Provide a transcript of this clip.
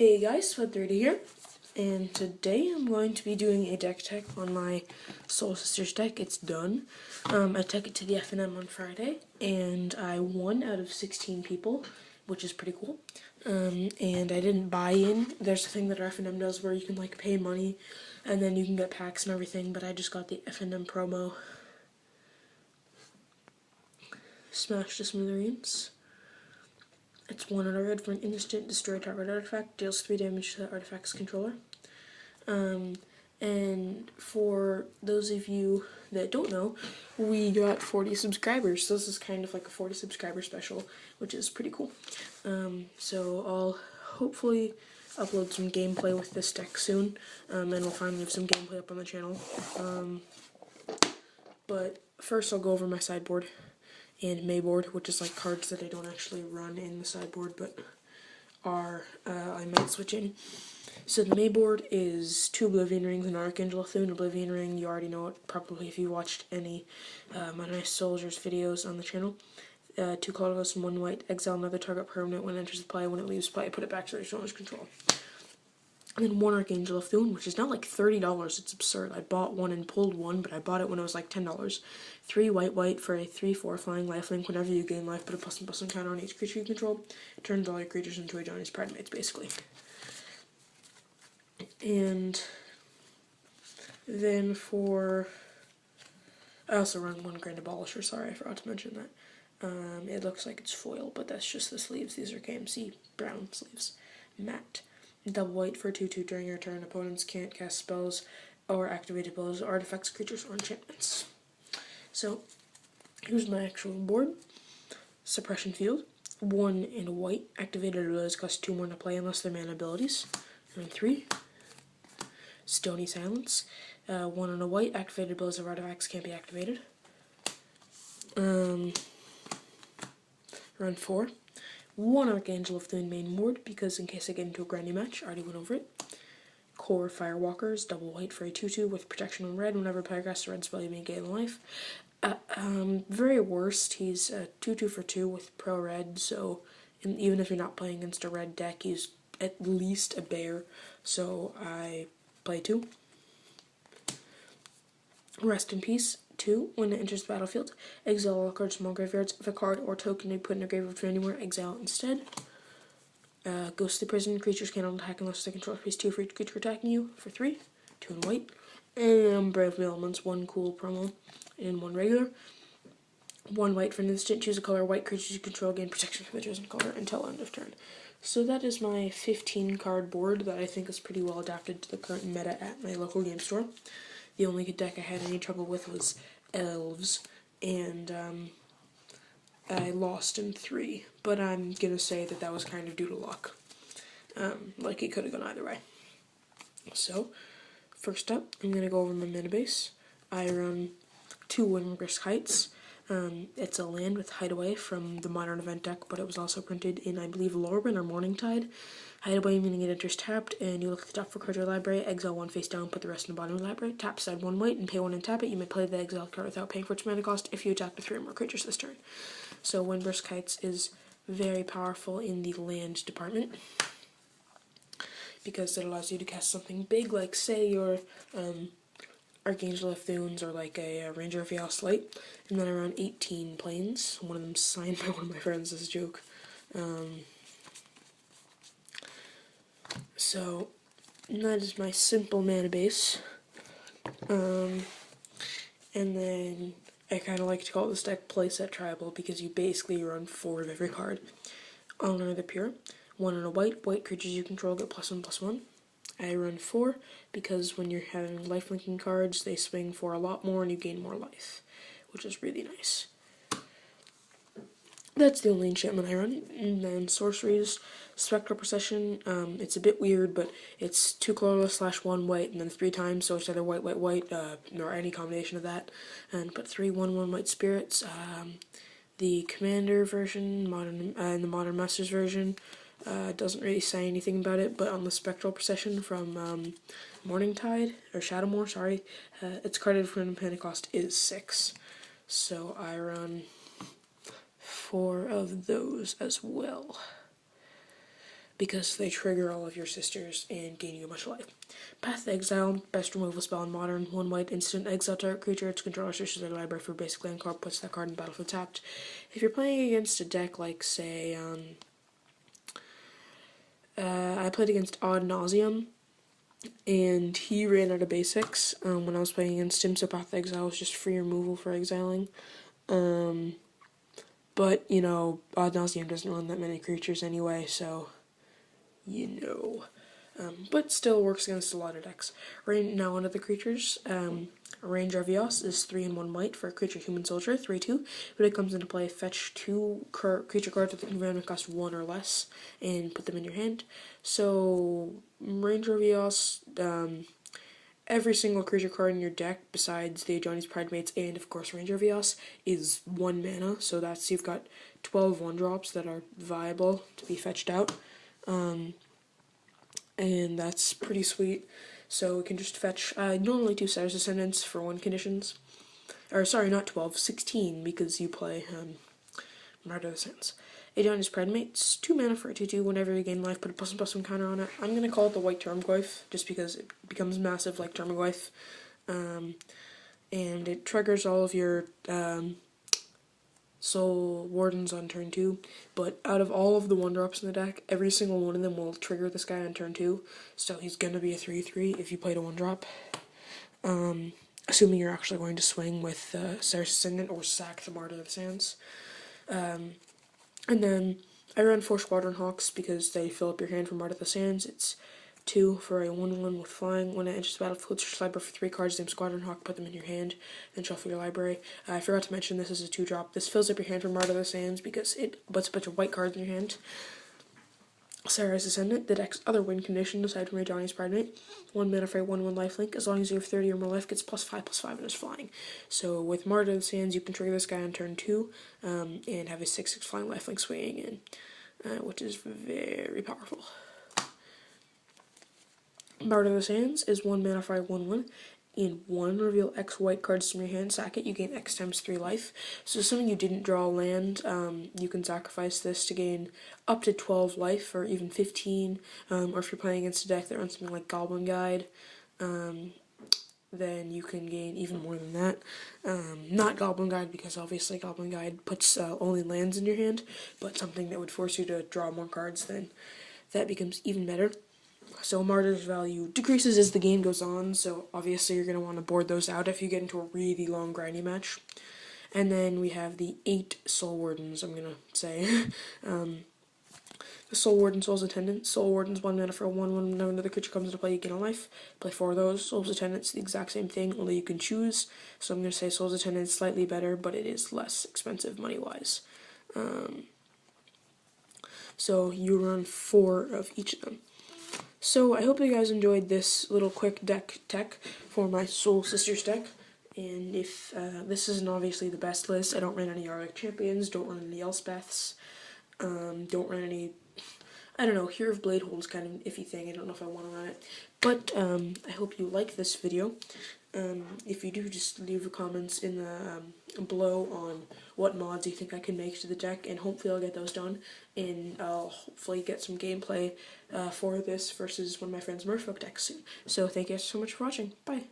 Hey guys, Sweat30 here, and today I'm going to be doing a deck tech on my Soul Sisters deck. It's done. I took it to the FNM on Friday, and I won out of 16 people, which is pretty cool. And I didn't buy in. There's a thing that our FNM does where you can like pay money, and then you can get packs and everything, but I just got the FNM promo. Smash the Smithereens. It's 1 on a red for an instant, destroy target artifact, deals 3 damage to the artifact's controller. And for those of you that don't know, we got 40 subscribers, so this is kind of like a 40 subscriber special, which is pretty cool. So I'll hopefully upload some gameplay with this deck soon, and we'll finally have some gameplay up on the channel. But first I'll go over my sideboard and Mayboard, which is like cards that I don't actually run in the sideboard, but are I might switch in. So the Mayboard is 2 Oblivion Rings and Archangel of Thune. Oblivion Ring, you already know it probably if you watched any my Nice Soldiers videos on the channel. 2 colorless and 1 white. Exile another target permanent when it enters the play. When it leaves play, put it back to its owner's control. And then 1 Archangel of Thune, which is now like $30. It's absurd. I bought one and pulled one, but I bought it when it was like $10. 3 white for a 3/4 flying lifelink. Whenever you gain life, put a +1/+1 counter on each creature you control. Turns all your creatures into a Johnny's Pride Mates, basically. And then I also run 1 Grand Abolisher. Sorry, I forgot to mention that. It looks like it's foil, but that's just the sleeves. These are KMC brown sleeves. Matte. Double white for 2/2 during your turn. Opponents can't cast spells or activate abilities, artifacts, creatures, or enchantments. So, here's my actual board. Suppression Field. 1 in white. Activated abilities cost 2 more to play unless they're mana abilities. And 3. Stony Silence. 1 on a white. Activated abilities of artifacts can't be activated. Run 4. 1 Archangel of Thune main board, because in case I get into a grindy match, I already went over it. Core Firewalkers, double white for a 2/2 with protection on red. Whenever player casts a red spell, you may gain life. Very worst, he's a 2/2 for 2 with pro red, so even if you're not playing against a red deck, he's at least a bear, so I play 2. Rest in Peace. 2. When it enters the battlefield, exile all cards from all graveyards. If a card or token you put in a graveyard from anywhere, exile instead. Ghostly Prison. Creatures cannot attack unless they control space 2 for each creature attacking you for 3. 2 in white. And Brave Elements. 1 cool promo and 1 regular. 1 white for an instant. Choose a color. White creatures you control gain protection from the chosen color until end of turn. So that is my 15 card board that I think is pretty well adapted to the current meta at my local game store. The only deck I had any trouble with was Elves, and I lost in 3, but I'm gonna say that was kind of due to luck. Like, it could have gone either way. So, first up, I'm gonna go over my mana base. I run 2 Windbrisk Heights. It's a land with Hideaway from the Modern Event deck, but it was also printed in, I believe, Lorwyn or Morningtide. Hideaway meaning it enters tapped, and you look at the top for card of your library, exile 1 face down, put the rest in the bottom of the library, tap side 1 white, and pay 1 and tap it. You may play the exiled card without paying for its mana cost if you attack with 3 or more creatures this turn. So Windbrisk Heights is very powerful in the land department, because it allows you to cast something big, like say your Archangel of Thunes or like a Ranger of Eos Light, and then I run 18 planes. One of them signed by one of my friends as a joke. So that is my simple mana base. And then I kind of like to call this deck Playset Tribal, because you basically run 4 of every card. Honor the Pure. 1 on a white. White creatures you control get +1/+1. I run 4 because when you're having life-linking cards, they swing for a lot more and you gain more life, which is really nice. That's the only enchantment I run. And then sorceries, Spectral Procession. It's a bit weird, but it's 2 colorless / 1 white, and then 3 times, so it's either white, white, white, or any combination of that. And put 3 1/1 white spirits. The Commander version, and the Modern Masters version, doesn't really say anything about it, but on the Spectral Procession from Morningtide, or Shadowmoor, sorry, its carded for mana cost is 6. So I run 4 of those as well. because they trigger all of your sisters and gain you much life. Path to Exile, best removal spell in Modern, 1 white, instant, exile target creature, its controller searches their library for basic land card, puts that card in battlefield tapped. If you're playing against a deck like, say, I played against Odd Nauseam, and he ran out of basics when I was playing against him, so Path to Exile was just free removal for exiling. But, you know, Odd Nauseam doesn't run that many creatures anyway, so, you know. But still works against a lot of decks. Now onto the creatures. Ranger Vios is 3 and 1 white for a creature human soldier, 3/2. When it comes into play, fetch 2 creature cards with a conversion cost 1 or less and put them in your hand. So, Ranger Vios, every single creature card in your deck, besides the Ajani's Pridemates and, of course, Ranger Vios, is 1 mana. So that's, you've got 12 1-drops that are viable to be fetched out. And that's pretty sweet. So we can just fetch, normally 2 Stars Descendants for 1 conditions. Or, sorry, not 12, 16, because you play, Martyr of the Sands. Ajani's Pridemates, 2 mana for a 2/2. Whenever you gain life, put a +1/+1 counter on it. I'm gonna call it the White Tarmogoyf, just because it becomes massive like Tarmogoyf. And it triggers all of your, Soul Wardens on turn 2, but out of all of the 1-drops in the deck, every single one of them will trigger this guy on turn 2, so he's gonna be a 3/3 if you played a 1-drop. Assuming you're actually going to swing with Stars Descendant or sack the Martyr of the Sands. And then I run 4 Squadron Hawks because they fill up your hand for Martyr of the Sands. It's 2 for a 1/1 with flying. When it enters the battlefield, search your library for 3 cards, name Squadron Hawk, put them in your hand, then shuffle your library. I forgot to mention this is a 2-drop. This fills up your hand for Martyr of the Sands because it puts a bunch of white cards in your hand. Sarah's Descendant, the deck's other win condition aside from Ajani's Pridemate. 1 mana for a 1/1 lifelink. As long as you have 30 or more life, gets +5/+5 and is flying. So with Martyr of the Sands, you can trigger this guy on turn 2 and have a 6/6 flying lifelink swinging in, which is very powerful. Martyr of the Sands is 1 mana for a 1/1. In 1, reveal X white cards from your hand, sack it, you gain X times 3 life. So assuming you didn't draw land, you can sacrifice this to gain up to 12 life, or even 15, or if you're playing against a deck that runs something like Goblin Guide, then you can gain even more than that. Not Goblin Guide, because obviously Goblin Guide puts only lands in your hand, but something that would force you to draw more cards, then that becomes even better. So Martyr's value decreases as the game goes on, so obviously you're going to want to board those out if you get into a really long grindy match. And then we have the 8 Soul Wardens, I'm going to say. The Soul Warden, Soul's Attendant. Soul Warden's 1 mana for a 1/1. Whenever another creature comes into play, you gain a life. Play 4 of those. Soul's Attendant's the exact same thing, only you can choose. So I'm going to say Soul's Attendant is slightly better, but it is less expensive money-wise. So you run 4 of each of them. So I hope you guys enjoyed this little quick deck tech for my Soul Sisters deck. And if this isn't obviously the best list, I don't run any Yarlic Champions, don't run any Elspeths, don't run any, I don't know, Hero of Bladehold's kind of an iffy thing, I don't know if I want to run it. But I hope you like this video. If you do, just leave a comments in the below on what mods you think I can make to the deck, and hopefully I'll get those done, and I'll hopefully get some gameplay for this versus one of my friends' Merfolk decks soon. So thank you guys so much for watching. Bye!